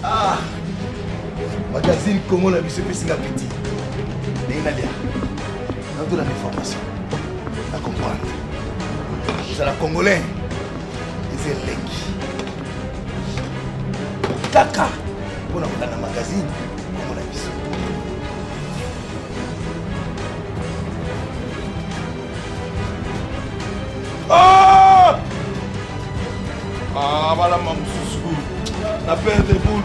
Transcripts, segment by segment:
Ah, magazine Congo la biso pesi nga petit. N'est nalia. Dans toute l'information. À comprendre. C'est la Congolais. Les élects. Kaka. Pour la magazine Congo la biso. Ah! Ah, voilà mon sous. La paire de boules.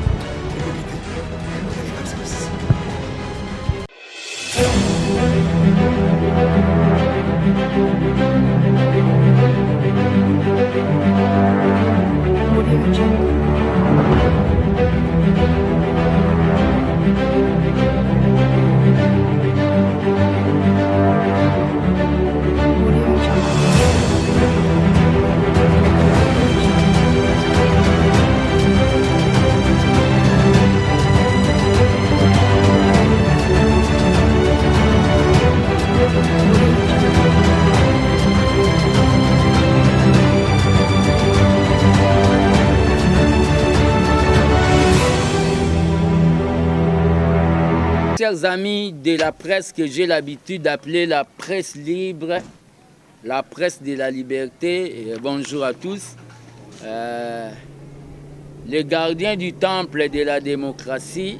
Chers amis de la presse que j'ai l'habitude d'appeler la presse libre, la presse de la liberté, et bonjour à tous. Les gardiens du temple de la démocratie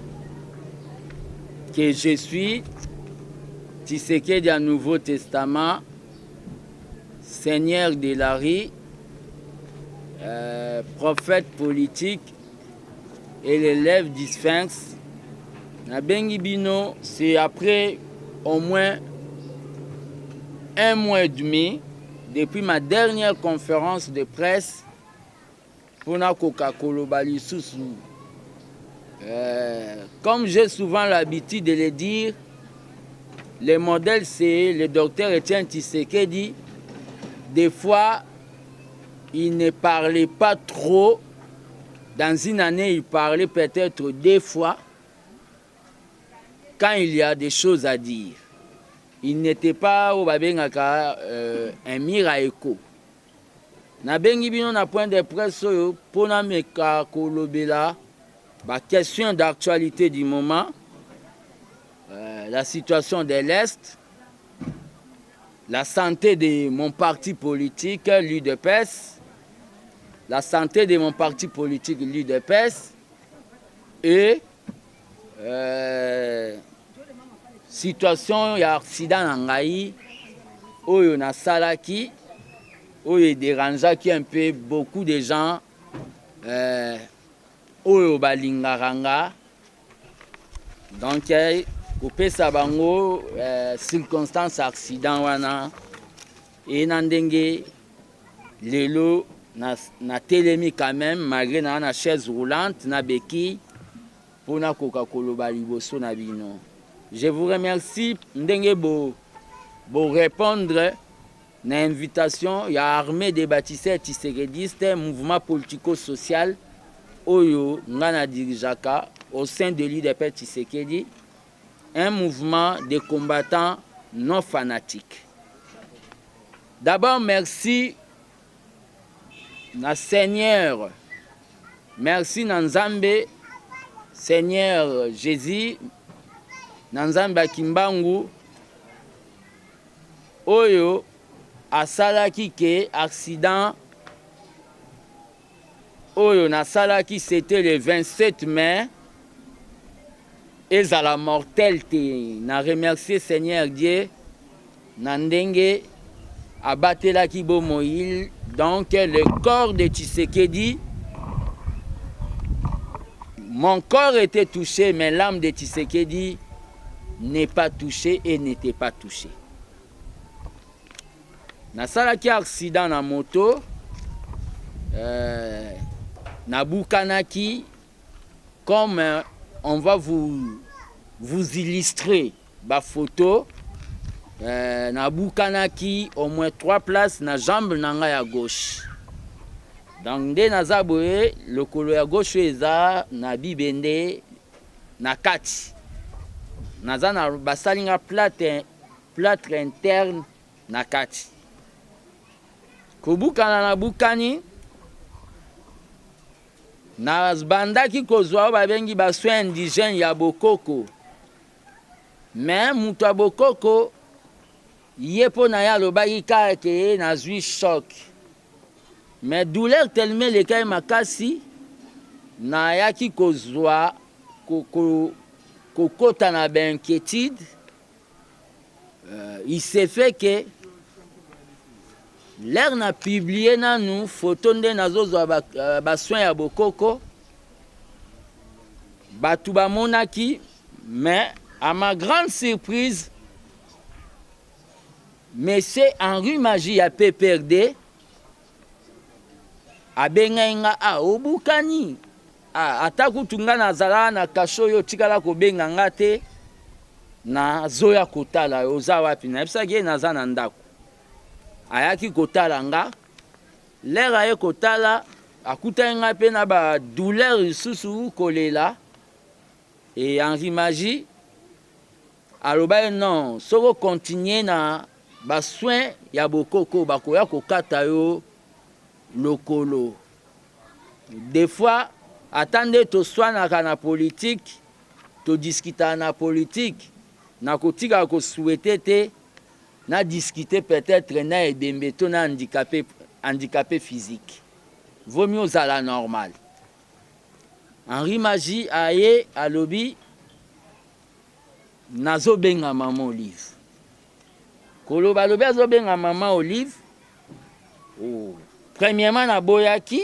que je suis, Tshisekedi du Nouveau Testament, Seigneur de la Rie, prophète politique et l'élève du Sphinx. Nabengi Bino, c'est après au moins un mois et demi, depuis ma dernière conférence de presse, pour na Coca-Cola Lisusu. Comme j'ai souvent l'habitude de le dire, le modèle c'est le docteur Etienne Tshisekedi. Des fois, il ne parlait pas trop. Dans une année, il parlait peut-être 2 fois. Quand il y a des choses à dire, il n'était pas au babengaka un mire à écho. Nabengi bino na point de presse pour na meka kolobela ba question d'actualité du moment, la situation de l'Est, la santé de mon parti politique, l'UDPS, la santé de mon parti politique, l'UDPS, et situation ya accident na ngai oyo na salaki oyo dérangeaki un peu beaucoup de gens oyo balingaranga donc kopesa bango circonstance accident wana et na ndenge lelo na telemi quand même malgré na chaise roulante na beki pour na Coca-Cola liboso na bino. Je vous remercie ndenge bo répondre na invitation ya armée des bâtisseurs tshisekidistes, mouvement politico-social oyo ngana dirijaka au sein de l'UDPS Tshisekedi, un mouvement de combattants non fanatiques. D'abord merci na Seigneur, merci na Nzambe, Seigneur Jésus, Nanzamba Kimbangu, oyo asalaki ke accident oyo nasalaki c'était le 27 mai ezala mortel te. Na remercier Seigneur Dieu na ndenge abatelaki bomoil. Donc le corps de Tshisekedi, mon corps était touché mais l'âme de Tshisekedi n'est pas touché et n'était pas touché. Nasalaki accident na moto, nabukanaki, comme on va vous illustrer ma photo, nabukanaki au moins 3 places na jambe nanga ya gauche. Donc nde nazaboye lokolo ya gauche eza na bibende na kati. Naza na basalinga plâtre interne na kati. Kobukana na bukani na bandaki kozwa babengi basoin indigène ya bokoko mais mutu ya bokoko ye mpo na ye alobaki kaka ke ye nazwi choc mais douleur tellement elekai makasi nayaki kozwa kokota na bainquiétude il s'est fait que l'air na publié nanu photo nde nazozwa basoin ya bokoko bato bamonaki mais à ma grande surprise monsieur Henri Magie ya PPRD abengai nga obukani ata kutu nga nazala na kasho oyo tikala kobenga nga te nazoya kotala oza wapi nayebisaki ye naza na ndako ayaki kotala nga lere aye kotala akutaki nga mpe na badouleur lisusu kolela e Henri Magie alobaki non soki okontinue na basoin ya bokoko bakoya kokata yo lokolo des fois ata nde toswanaka na politike todiskitaka na politike nakotika kosouete te na discuter peut-être na edembe to na handicapé physique vaut mieux ozala normal. Henri Magie aye alobi nazobenga mama Olive koloba alobi azobenga mama Olive premièrement naboyaki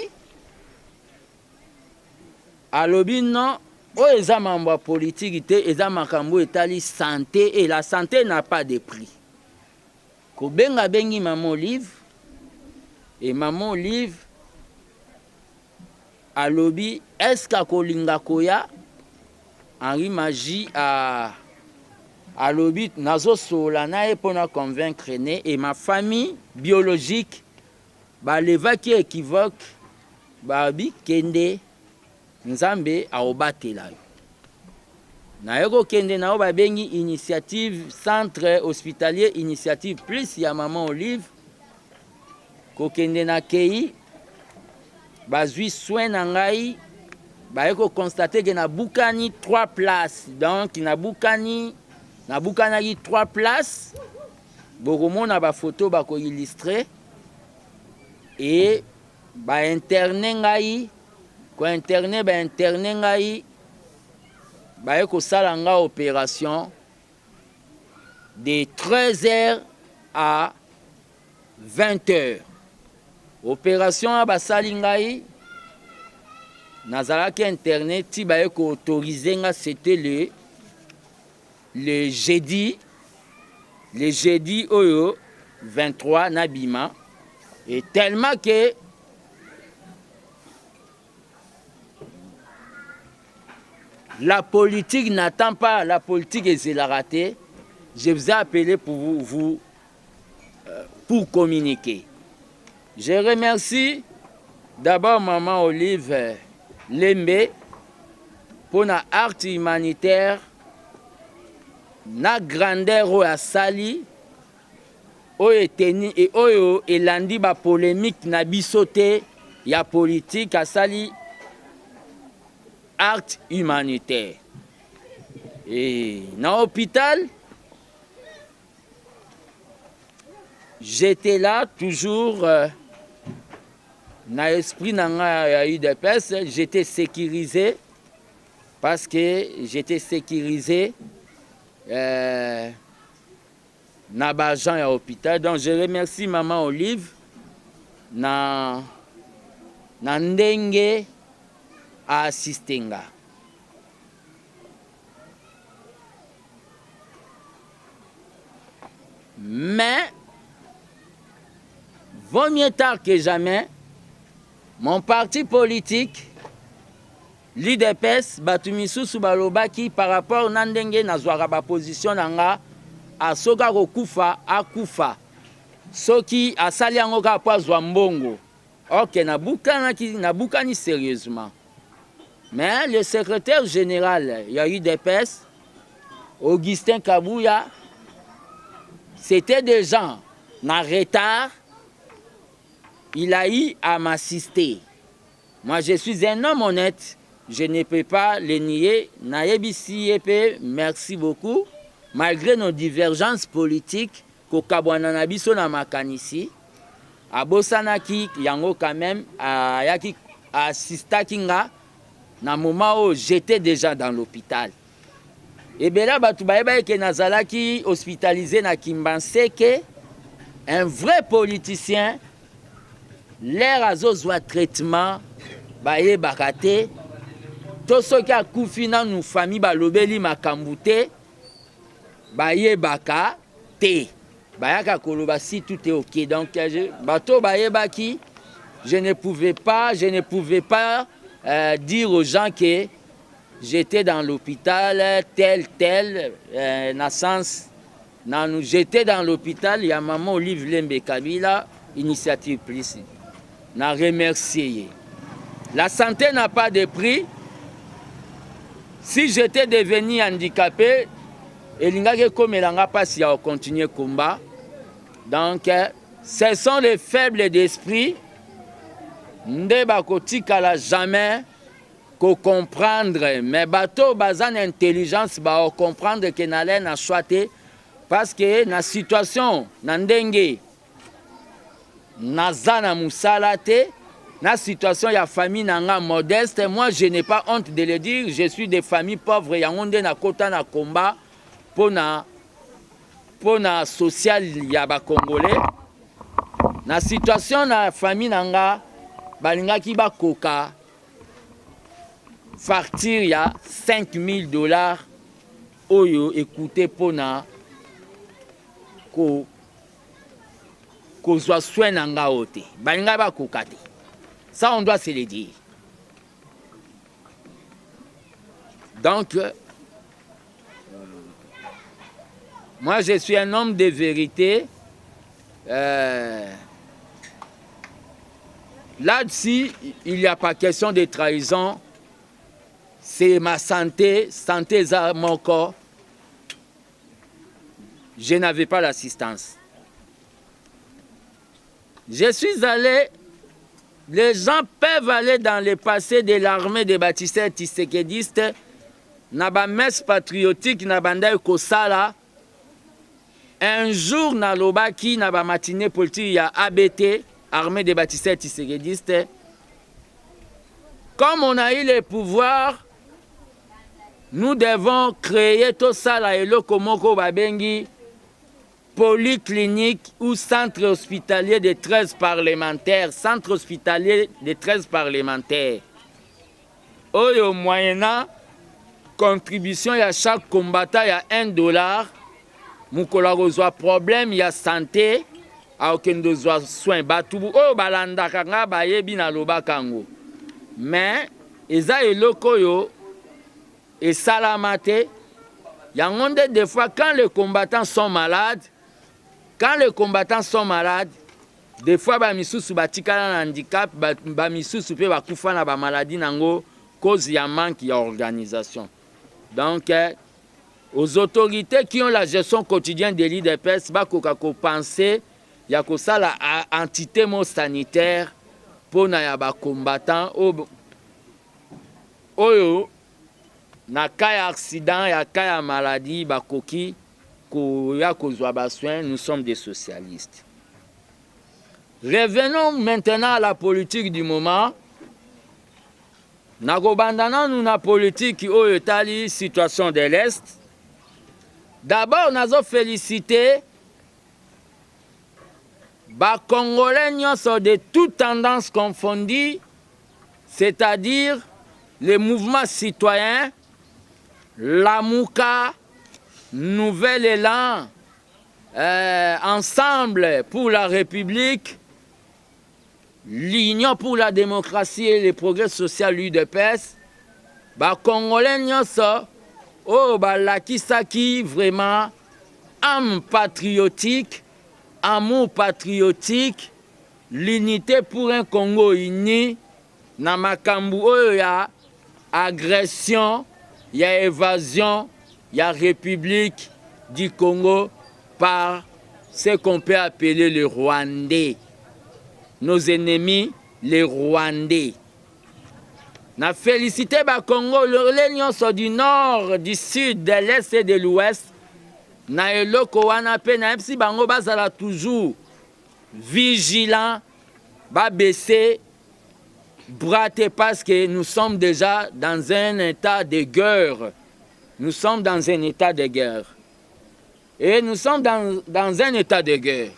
alobi non oyo eza mambo ya politiki te eza makambo etali santé et la santé n'a pas de prix kobenga bengi mama Olive et mama Olive alobi est-ce akolinga koya Henri Magie alobi nazosola na ye mpona convaincre ne et ma famille biologique balevaki équivoque babi kende nzambe aobatela yo naye kokende na yo babengi initiative centre hospitalier initiative plus ya mama Olive kokende na kei bazwi soin na ngai baye kokonstate ke nabukani 3 places donc nabukanaki 3 places bokomona bafoto bakoillustre et bainterne ngai kointerne bainterne ngai baye kosala nga opération de 13h à 20h opération basali ngai nazalaki internet ti baye koautorize nga c'était le jeudi oyo 23 nabima et tellement que la politique n'attend pas, la politique est raté. Je vous ai appelé pour pour communiquer. Je remercie d'abord maman Olive Lembe pour la art humanitaire, na grandeur ou à sali, oyo teni et oyo elandi ba polémique na bisote ya politique à sali art humanitaire. Et dans l'hôpital, j'étais là toujours dans l'esprit n'a eu de peste, j'étais sécurisé parce que j'étais sécurisé na bajan à l'hôpital. Donc je remercie maman Olive na ndenge à assister. Mais, vaut mieux tard que jamais, mon parti politique, l'IDPS, Batumisusu Balobaki, par rapport à Nandenge, Nazwara, ba position nanga, a soga kokufa, akufa. Soki, a sali angoka po zwambongo. Ok, nabukani sérieusement. Mais le secrétaire général, il y a eu des PES, Augustin Kabouya, c'était des gens en retard. Il a eu à m'assister. Moi, je suis un homme honnête. Je ne peux pas le nier. Naebisi Epe, merci beaucoup. Malgré nos divergences politiques, kokabwana na biso na makanisi, abosanaki yango quand même, ayaki assistaki nga na moment où j'étais déjà dans l'hôpital. Et bien là, batu baeba eke nazalaki hospitalisé na Kimbanseke, un vrai politicien, l'air azozwa traitement, baye bakate, to soki akufi na nu famille balobeli makambu te, baye baka te. Bayaka koloba si tout est ok. Donc, bato baye baki, je ne pouvais pas dire aux gens que j'étais dans l'hôpital, tel, naissance. J'étais dans l'hôpital, il y a maman Olive Lembe Kabila, initiative plus. N'a remercié. La santé n'a pas de prix. Si j'étais devenu handicapé, et l'ingake comme l'anga passe à continuer le combat. Donc, ce sont les faibles d'esprit. Ndeba kotikala jamais ko comprendre. Mais bateau bazan intelligence ba comprendre que n'allait na choité parce que na situation na ndenge nazana musalate na situation ya famille nanga modeste. Moi, je n'ai pas honte de le dire. Je suis de famille pauvre. Yangonde na kota na combat. Pour na social ya ba Congolais na situation na famille nanga balingaki ba koka facture ya $5,000 oyo écoutez pour na ko zwa soin nanga ote balinga ba koka te. Ça on doit se le dire. Donc moi, je suis un homme de vérité. Là-dessus, il n'y a pas question de trahison. C'est ma santé, mon corps. Je n'avais pas l'assistance. Je suis allé, les gens peuvent aller dans le passé de l'armée des bâtisseurs tshisekidistes, na ba messe patriotique, na banda kosala. Un jour, na lobaki, na ba matinée politique, il y a ABT, Armée des bâtisseurs tshisekidistes. Comme on a eu le pouvoir, nous devons créer tout ça, la eloko moko babengi, polyclinique ou centre hospitalier de 13 parlementaires. Centre hospitalier de 13 parlementaires. Oyo moyennant contribution, il y a chaque combattant, il y a $1. Moukola rozwa problème ya santé a aucun besoin soin batubu o balanda kanga bayebi na loba kango mais eza eloko yo et salamate yangonde des fois quand les combattants sont malades des fois ba misusu batikala na handicap ba misusu pe bakufa na ba maladie nango cause ya manque ya organisation. Donc aux autorités qui ont la gestion quotidienne des l'IDPS, il penser qu'il y a la entité sanitaire pour les combattants. Oyo, na cas accident, ya cas maladie, bakoki, nous sommes des socialistes. Revenons maintenant à la politique du moment. Nagobandana nous na politique qui est la situation de l'Est. D'abord, nous avons félicité les Congolais de toutes tendances confondues, c'est-à-dire les mouvements citoyens, la Mouka, Nouvel Élan, Ensemble pour la République, l'Union pour la démocratie et le progrès social, l'UDPS, les Congolais oh, lakisaki vraiment âme patriotique, amour patriotique, l'unité pour un Congo uni, na makambu oyo ya agression, ya évasion, ya République du Congo par ce qu'on peut appeler les Rwandais. Nos ennemis, les Rwandais. Na félicité ba Congo, les nyonso du nord, du sud, de l'est et de l'ouest. Na eloko wana pe na epsi bango bazala toujours vigilant, ba baisser brater parce que nous sommes déjà dans un état de guerre. Nous sommes dans un état de guerre. Et nous sommes dans un état de guerre.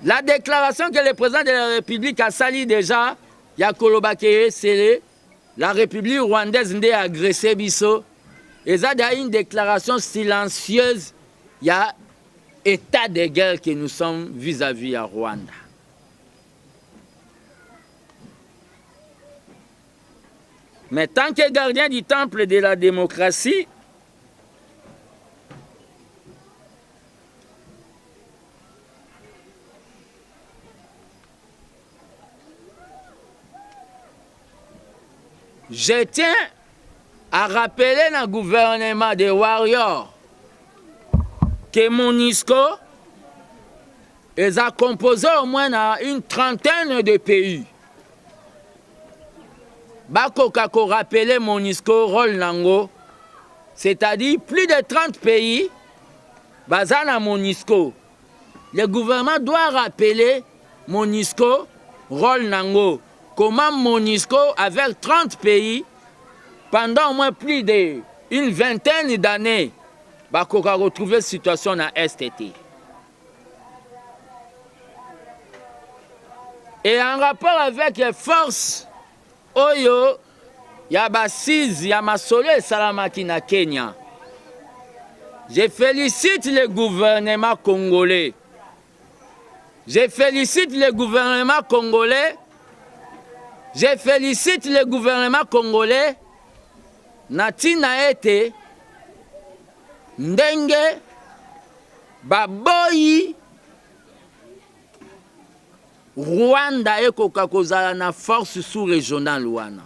La déclaration que le président de la République a sali déjà, Yakolo Bakeye, c'est la République rwandaise nde agressé biso. Et ça, il y a une déclaration silencieuse. Il y a état de guerre que nous sommes vis-à-vis à Rwanda. Mais tant que gardien du temple de la démocratie, je tiens à rappeler dans le gouvernement des Warriors que MONUSCO est composé au moins dans une trentaine de pays. Bakoka ko rappeler MONUSCO rôle nango, c'est-à-dire plus de 30 pays basana MONUSCO. Le gouvernement doit rappeler MONUSCO rôle nango. Comment MONUSCO avec 30 pays pendant au moins plus d'une vingtaine d'années bakoka retrouver situation dans STT. Et en rapport avec les forces Oyo, Yabasiz, Yamasolo et Salamaki na Kenya. Je félicite le gouvernement congolais. Je félicite le gouvernement congolais. Je félicite le gouvernement congolais. Natina ete ndenge baboyi Rwanda ekoka kozala na force sous-régionale wana.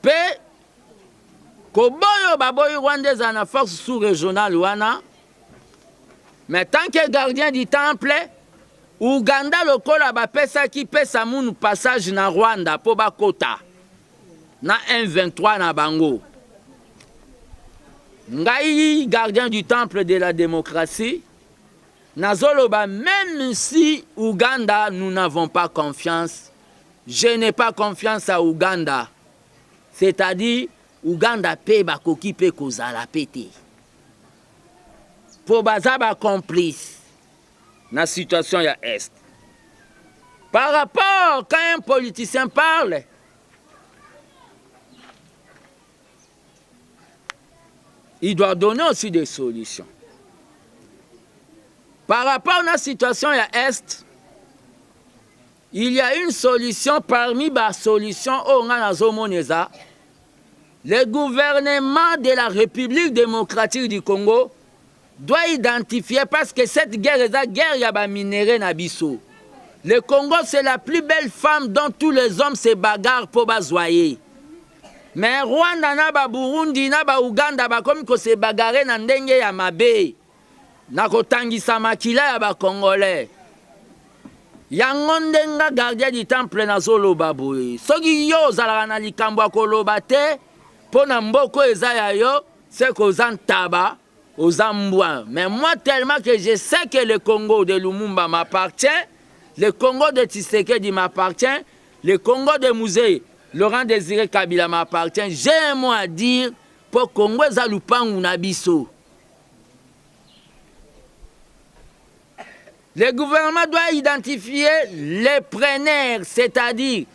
Pe koboyo baboyi Rwanda eza na force sous-régionale wana. Mais tant que gardien du temple, Uganda lokola bapesa ki pesa munu passage na Rwanda po bakota na M23 na bango. Ngai gardien du temple de la démocratie, Nazoloba, même si Ouganda, nous n'avons pas confiance, je n'ai pas confiance à Ouganda. C'est-à-dire, Ouganda paie bakoki pe kozala pete. Pour bazaba complice, na situation ya Est. Par rapport, quand un politicien parle, il doit donner aussi des solutions. Par rapport à la situation à l'Est, il y a une solution parmi les solutions au Nanazomoneza. Le gouvernement de la République démocratique du Congo doit identifier, parce que cette guerre est la guerre yaba minéré nabiso. Le Congo, c'est la plus belle femme dont tous les hommes se bagarrent pour bazoyer. Mais Rwanda, na Burundi, na Ouganda, comme que se bagarrer na ndenge ya mabe. Nakotangisa makila ya ba Congolais. Yango ndenga gardien du temple na zoloba boye. Soki yo zalaka na likambo ya koloba te, po na mboko eza ya yo, c'est kozan taba, ozambwa. Mais moi tellement que je sais que le Congo de Lumumba m'appartient, le Congo de Tshisekedi m'appartient, le Congo de Musée Laurent Désiré Kabila m'appartient, j'ai un mot à dire pour Congo eza lupangu na biso. Le gouvernement doit identifier les preneurs, c'est-à-dire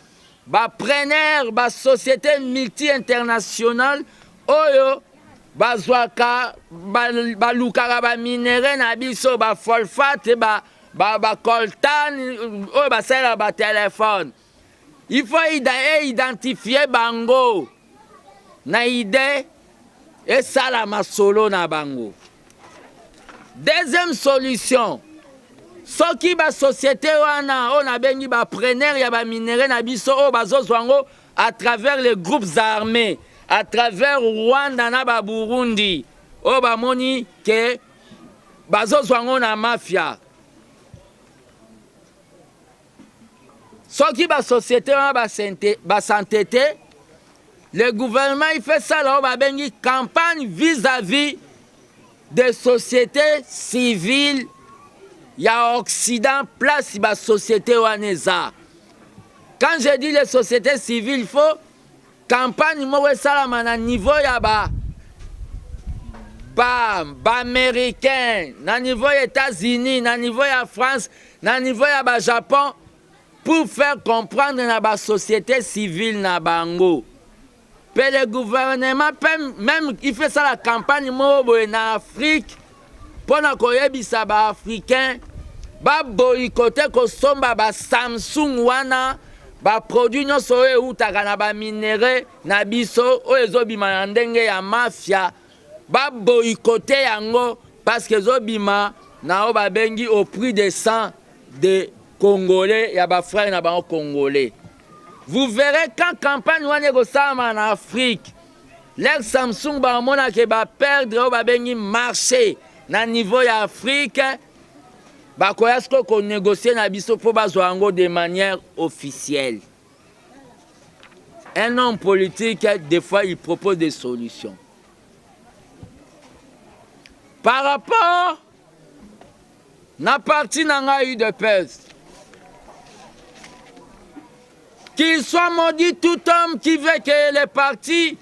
les preneurs, les sociétés multi-internationales, oyo, bazwaka, balukaka, ba minéraux, nabiso, ba phosphate, ba coltan, oyo, basala ba téléphone. Il faut identifier bango, na idée, et ça la masolo na bango. Deuxième solution. Soki ba société wana on a bengi ba preneur ya ba minéraux na biso o bazozwango à travers les groupes armés, à travers Rwanda na ba Burundi. O ba moni que bazozwango na mafia. Soki ba société ba s'entêter, le gouvernement il fait ça là, ba bengi campagne vis-à-vis des sociétés civiles. Il y a Occident place ba société waneza. Quand je dis les sociétés civiles, il faut campagne moko salama na niveau ya ba américain, na niveau États-Unis, na niveau ya France, na niveau ya ba Japon, pour faire comprendre na ba société civile na bango. Puis le gouvernement même il fait ça la campagne moko en Afrique pour na koyebisa ba africain ba boycotter ko somba ba Samsung wana ba produit nyonso oyo utaka na ba minéraux na biso oyo ezobima na ndenge ya mafia. Ba boycotter yango parce que zobima na o ba bengi au prix de sang de Congolais ya ba frères na ba Congolais. Vous verrez quand campagne wana go sama en Afrique, les Samsung ba mona ke ba perdre o ba bengi marché na niveau ya Afrique, ba koyasko ko négocier na biso po bazwa yango de manière officielle. Un homme politique des fois il propose des solutions. Par rapport na parti nanga UDPS, qu'il soit maudit tout homme qui veut que les partis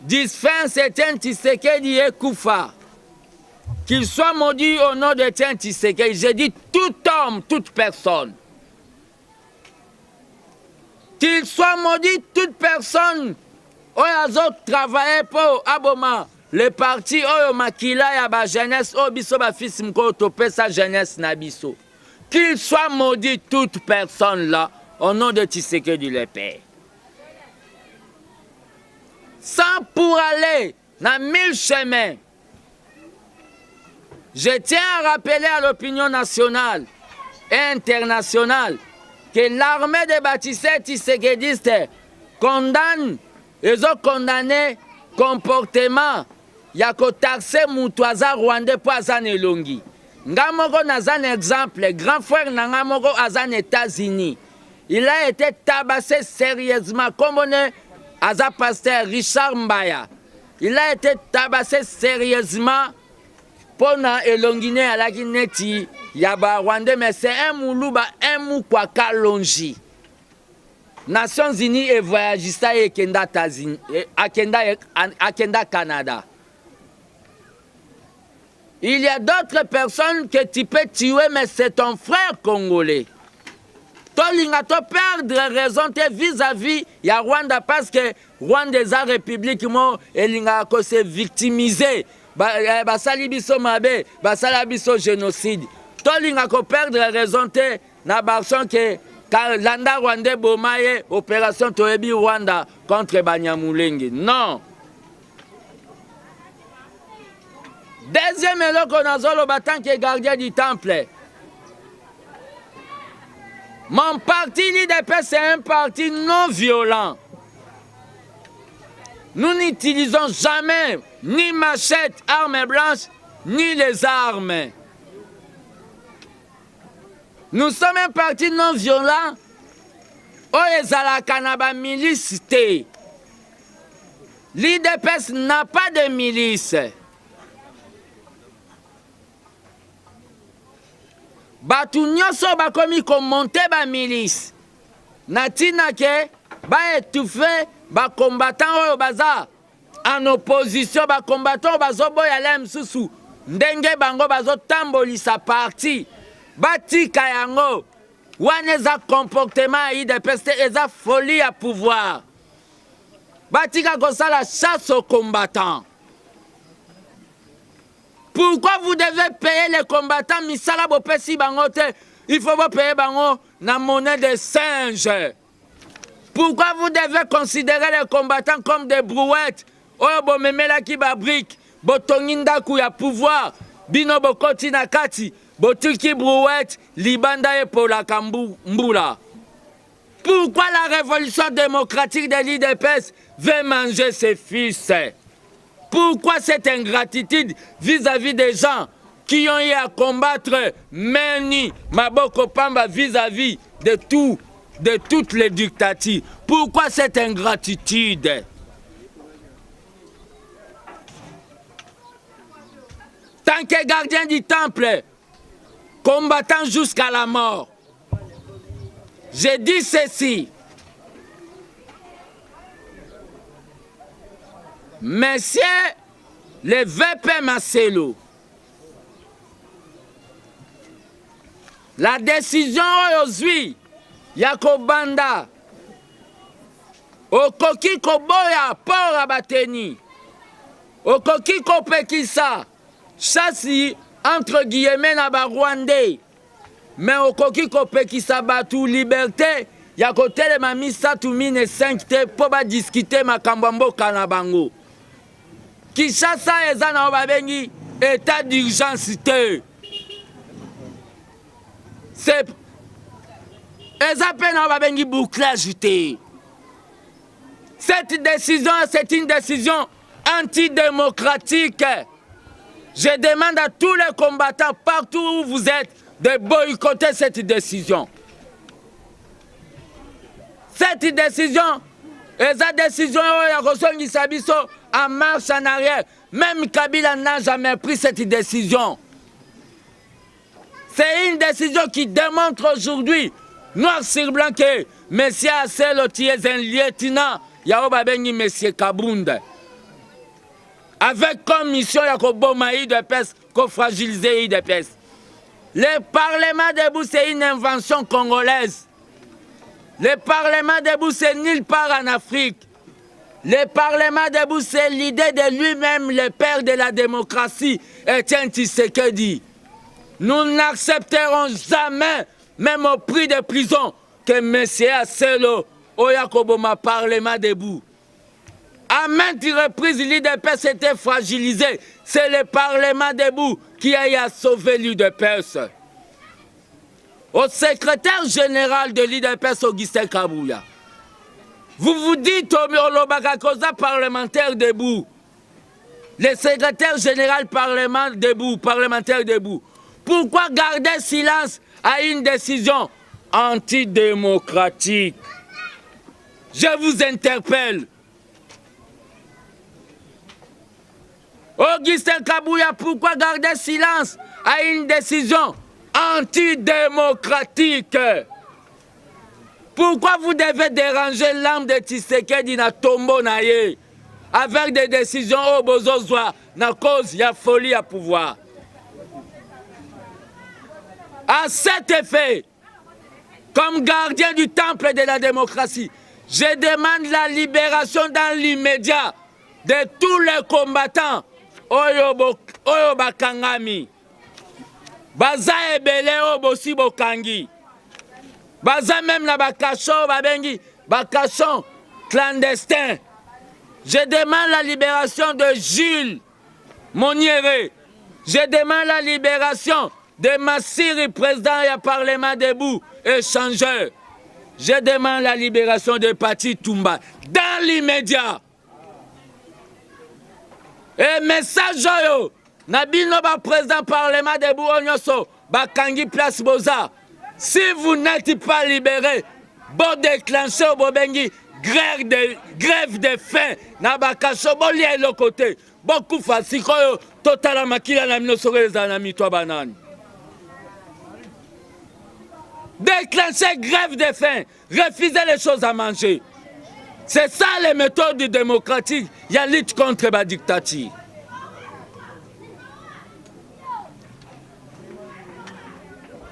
dispersent Etienne Tshisekedi et Koufa. Qu'il soit maudit au nom d'Etienne Tshisekedi. J'ai dit tout homme, toute personne. Qu'il soit maudit toute personne. Oyo travailler pour aboma les partis oyo makila ya ba jeunesse o biso ba fils mko topé sa jeunesse na biso. Qu'il soit maudit toute personne là au nom de Tshisekedi le père. Sans pour aller dans 1000 chemins. Je tiens à rappeler à l'opinion nationale et internationale que l'armée des bâtisseurs tshisekidistes condamne et ont condamné comportement ya kotaxe mutu aza rwandais po aza na elongi. Nga moko naza na exemple, grand frère na nga moko aza na États-Unis. Il a été tabassé sérieusement comme on est aza pasteur Richard Mbaya. Il a été tabassé sérieusement pour na elongine alaki neti ya ba rwandais, mais c'est un mouluba un moukwa kalonji. Nations Unies et voyagista et kenda Canada. Il y a d'autres personnes que tu peux tuer, mais c'est ton frère congolais. Tolinga to perdre raison vis-à-vis ya Rwanda parce que Rwanda est la république mo elinga ko se victimiser ba sali biso mabe ba sala biso génocide. Tolinga ko perdre raison te na barson que landa Rwanda bomaye opération Toyebi Rwanda contre Banyamulenge. Non. Deuxième éloko nazolo battant qui est gardien du temple. Mon parti l'IDP c'est un parti non violent. Nous n'utilisons jamais ni machette, armes blanches, ni les armes. Nous sommes un parti non violent. Oyezala Kanaba milice. L'IDPS n'a pas de milice. Batu nyonso bakomi komonte ba milice. Natina ke ba étouffer ba combattant oyo baza en opposition ba combattant bazo boya lem susu ndenge bango bazo tambolisa parti batika yango waneza comportement IDPS eza folie à pouvoir batika kosala chasse aux combattants. Pourquoi vous devez payer les combattants misala bopesi bango te? Il faut vous payer bango na monnaie de singe. Pourquoi vous devez considérer les combattants comme des brouettes? Oyo bomemela ki ba brique, botonginda ku ya pouvoir, bino bokoti na kati, botuki brouette, libanda e pour la mbula. Pourquoi la révolution démocratique de l'IDPS veut manger ses fils? Pourquoi cette ingratitude vis-à-vis des gens qui ont eu à combattre Meni Maboko Pamba vis-à-vis de toutes les dictatures. Pourquoi cette ingratitude? Tant que gardien du temple, combattant jusqu'à la mort, j'ai dit ceci. Messieurs, le VP Marcelo, la décision aujourd'hui, Yakobanda, Okoki Koboya, Port Abateni, Okoki Kopekisa, chassi entre guillemets na Rwandais, mais Okoki Kopekisa Batu liberté, Yakote Mamisa Tumine 5 te pour discuter Makambambo Kanabango. Kinshasa eza na babengi état d'urgence te. C'est eza pe na babengi bouclage te. Cette décision, c'est une décision antidémocratique. Je demande à tous les combattants partout où vous êtes de boycotter cette décision. Cette décision, cette décision en marche en arrière. Même Kabila n'a jamais pris cette décision. C'est une décision qui démontre aujourd'hui, noir sur blanc, que M. Asselo est un lieutenant, Yaobabengi M. Kabunda. Avec comme mission, Yakoboma IDPS, qu'on fragiliser IDPS. Le Parlement debout, c'est une invention congolaise. Le Parlement debout, c'est nulle part en Afrique. Le Parlement debout, c'est l'idée de lui-même, le père de la démocratie, Etienne Tshisekedi. Nous n'accepterons jamais, même au prix de prison, que M. Asselo Oyakoboma Parlement debout. À maintes reprises, l'IDPS était fragilisé. C'est le Parlement debout qui a sauvé l'IDPS. Au secrétaire général de l'IDPS, Augustin Kabouya, vous vous dites au Lobakakosa parlementaire debout, le secrétaire général parlementaire debout, pourquoi garder silence à une décision antidémocratique? Je vous interpelle. Augustin Kabouya, pourquoi garder silence à une décision antidémocratique? Pourquoi vous devez déranger l'âme de Tshisekedi na tombo na ye avec des décisions au bozozwa na cause ya folie à pouvoir? À cet effet, comme gardien du temple de la démocratie, je demande la libération dans l'immédiat de tous les combattants Oyo Bakangami, Baza Ebele Obosi Bokangi, Baza même la Bakachon, Babengi, Bakachon clandestin. Je demande la libération de Jules Moniere. Je demande la libération de Massiri, président du Parlement debout, échangeur. Je demande la libération de Pati Toumba dans l'immédiat. Et message yo, Nabino ba président Parlement debout Onyoso, Bakangi place Boza. Si vous n'êtes pas libéré, bon déclencher au Bobengi, grève de faim, Nabakacho, bon lié le côté. Beaucoup facile, total makila na mino sore les anami toi banane. Déclencher grève de faim, refuser les choses à manger. C'est ça les méthodes démocratiques. Il y a lutte contre la dictature.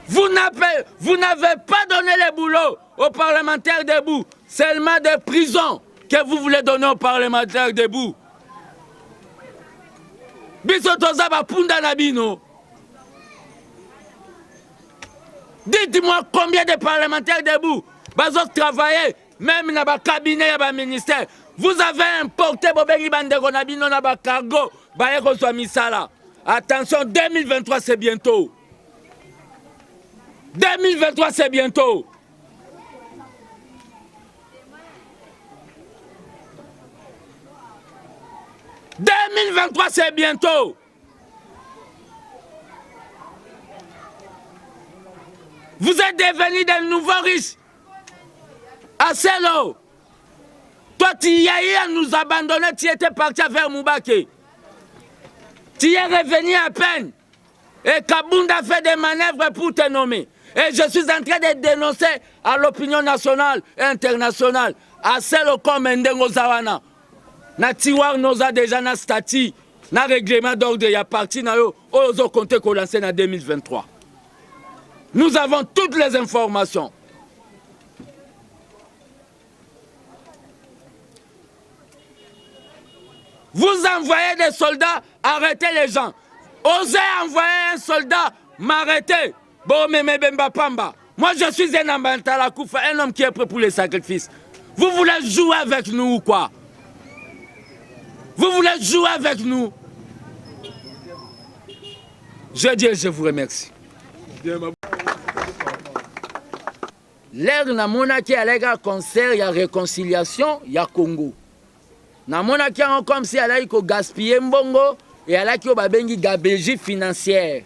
Vous n'avez pas donné le boulot aux parlementaires debout. Seulement des prisons que vous voulez donner aux parlementaires debout. Bisotoza Punda Nabino. Dites-moi combien de parlementaires debout ont travaillé, même dans le cabinet et le ministère. Vous avez importé Bobengi Bandego Nabino dans le cargo, Bayeko Misala. Attention, 2023 c'est bientôt. 2023 c'est bientôt. « 2023 c'est bientôt. Vous êtes devenus des nouveaux riches. Asselo, toi tu y as eu à nous abandonner, tu étais parti vers Moubake. Tu es revenu à peine. Et Kabunda fait des manœuvres pour te nommer. Et je suis en train de dénoncer à l'opinion nationale et internationale. Asselo comme Ndengo Zawana. Na tiwar noza déjà na statut, na règlement d'ordre, il y a parti na yo, ozo compté qu'on lance en 2023. Nous avons toutes les informations. Vous envoyez des soldats, arrêtez les gens. Osez envoyer un soldat, m'arrêter. Bon, mais Bemba Pamba. Moi, je suis un Ambantalakouf, un homme qui est prêt pour les sacrifices. Vous voulez jouer avec nous ou quoi? Vous voulez jouer avec nous? Je dis, je vous remercie. L'air na monaki alega concert, il y a réconciliation, il y a Congo. Na monaki comme si elle a gaspillé mbongo et elle a babengi gabegie financière.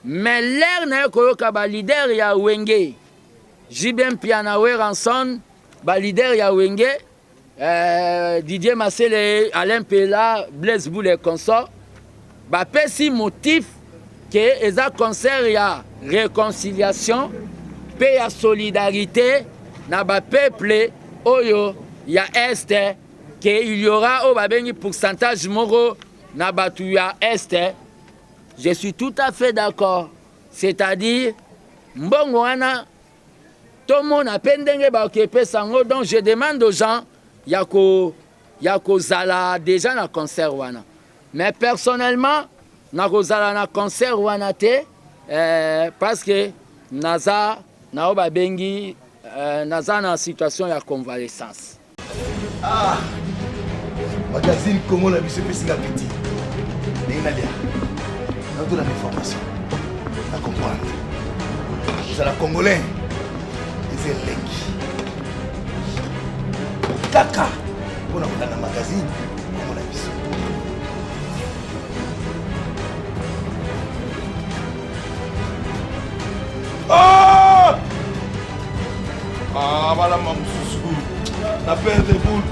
Mais l'air na koyoka ba leader ya Wenge. Jibem Pianawe Ranson, ba leader ya Wenge, Didier Massele, Alain Pela, Blaise Boule et consorts. Ba pesi motif que eza concert ya réconciliation. Paix à solidarité, na ba peuple, oyo, ya est, qu'il y aura au pourcentage moro, na batu ya est. Je suis tout à fait d'accord. C'est-à-dire, mbongo wana, tout le monde a pendenge ba okepe sango, donc je demande aux gens, yako zala déjà na concert wana. Mais personnellement, na zala na concert wana te, parce que naza Naoba Bengi, naza na situation de convalescence. Ah, magazine Congo la biso pesinga petit. Nenalia. Dans toute l'information. À comprendre. C'est la Congolais. Les élects. Kaka. On a un magazine Congo la biso. Oh! Ah, voilà, maman, la paire de boules.